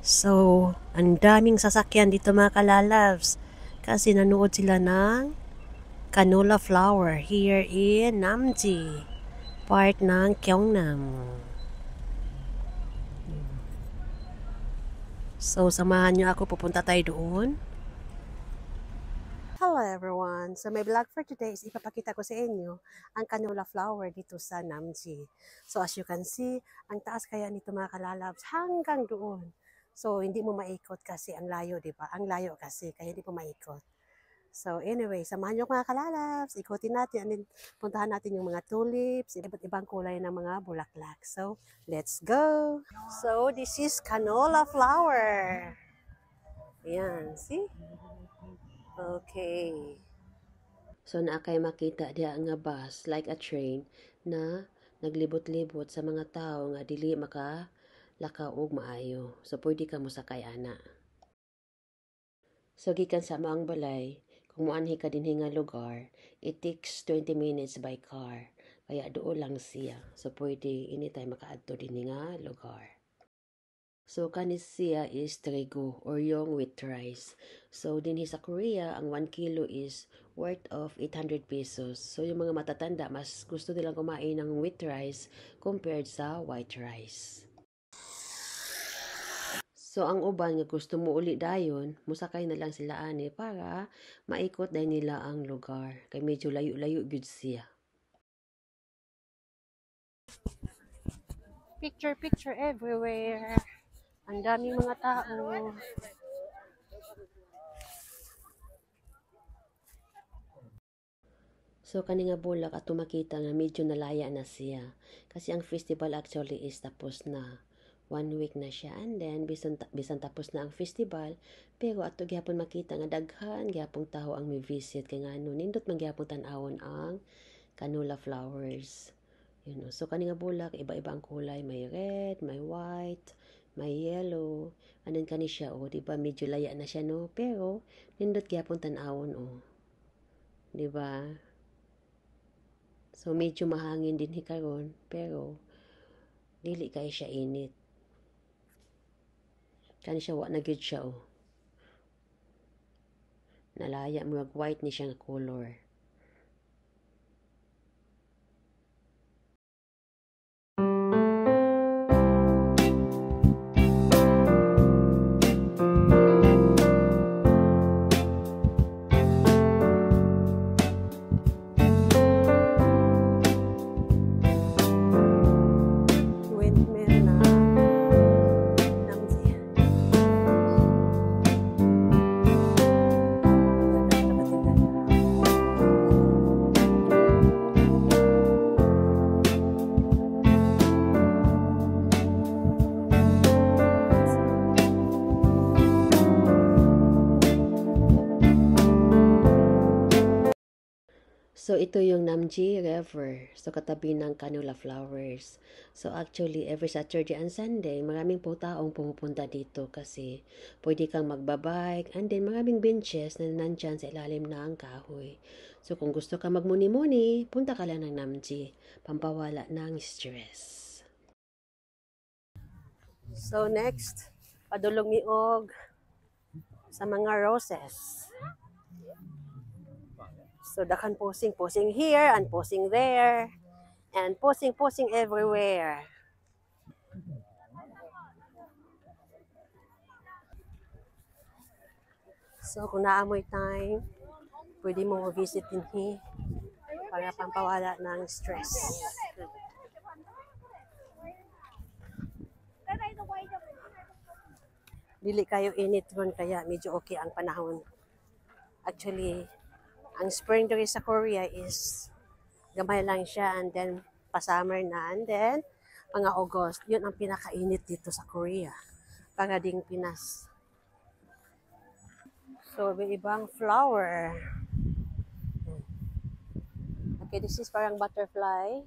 So, ang daming sasakyan dito mga kalalabs. Kasi nanood sila ng canola flower here in Namji, part ng Gyeongnam. So, samahan nyo ako, pupunta tayo doon. Hello everyone! So, my vlog for today is ipapakita ko sa inyo ang canola flower dito sa Namji. So, as you can see, ang taas kaya nito mga kalalabs hanggang doon. So, hindi mo maikot kasi ang layo, di ba? Ang layo kasi, kaya hindi mo maikot. So, anyway, samahan nyo mga kalalabs. Ikutin natin, and then puntahan natin yung mga tulips, iba't ibang kulay ng mga bulaklak. So, let's go! So, this is canola flower. Ayan, see? Okay. So naakay makita diha nga bus like a train na naglibot-libot sa mga tao nga dili maka lakaw og maayo. So pwede ka mosakay ana. So gikan sa maang balay, kung moanhi ka dinhi nga lugar, it takes 20 minutes by car. Kaya duol lang siya. So pwede anytime makaadto dinhi nga lugar. So, kanis siya is trigo or yung wheat rice. So, dinhi sa Korea, ang 1 kilo is worth of 800 pesos. So, yung mga matatanda, mas gusto nilang kumain ng wheat rice compared sa white rice. So, ang uban nga gusto mo uli dayon, musakay na lang sila ani para maikot dahil nila ang lugar. Kay medyo layo-layo gyud siya. Picture everywhere. Ang daming mga tao. So, kani nga bulak at makita nga medyo nalaya na siya. Kasi ang festival actually is tapos na. 1 week na siya. And then, bisan tapos na ang festival, pero ato gyapon makita nga daghan, gyapong tao ang may visit. Kaya nga ano, nindot man gyapong tanawon ang canola flowers. You know, so, kani nga bulak, iba-iba ang kulay. May red, may white, may yellow. And then, kani siya, oh, diba, medyo laya na siya, no? Pero, nindot gyapong tanawon, oh. Diba? So, medyo mahangin din hikaron, pero dili kay siya init. Kani siya, wa na gyud siya, oh. Nalaya, murag white ni siya nga color. So, ito yung Namji River. So, katabi ng canola flowers. So, actually, every Saturday and Sunday, maraming po taong pumupunta dito kasi pwede kang magbabike and then maraming benches na nandyan sa ilalim ng kahoy. So, kung gusto ka magmuni-muni, punta ka lang ng Namji. Pampawala ng stress. So, next, padulong miog sa mga roses. So, dakan posing here and posing there and posing everywhere. So, kung naamoy time, pwede mo visit din para pampawala ng stress. Dili kayo init ron kaya medyo okay ang panahon. Actually, ang spring diri sa Korea is gamay lang siya and then pa-summer na and then mga August. Yun ang pinakainit dito sa Korea. Para ding Pinas. So, may ibang flower. Okay, this is parang butterfly.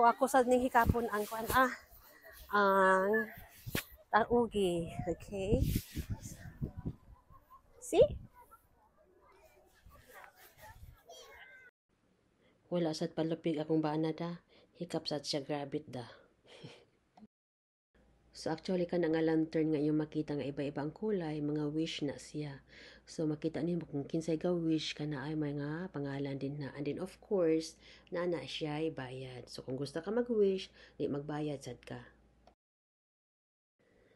So ako sa ning hikapon ang ang taugi. Okay? See? Wala sad palupig akong bana da. Hikap sad siya grabit da. So actually ka nga lantern nga yung makita nga iba-ibang kulay, mga wish na siya. So makita nimo kung kinsay ga wish ka na ay mga pangalan din na. And then of course, na siya ay bayad. So kung gusto ka mag-wish, di magbayad sad ka.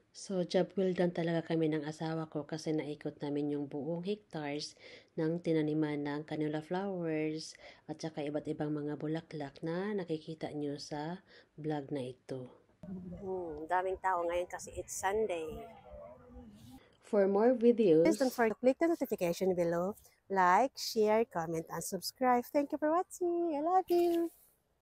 So job well done talaga kami ng asawa ko kasi naikot namin yung buong hectares ng tinaniman ng canula flowers at saka iba't ibang mga bulaklak na nakikita nyo sa vlog na ito. Daming tao ngayon kasi it's Sunday. For more videos, Please don't forget to click the notification below. Like, share, comment, and subscribe. Thank you for watching. I love you.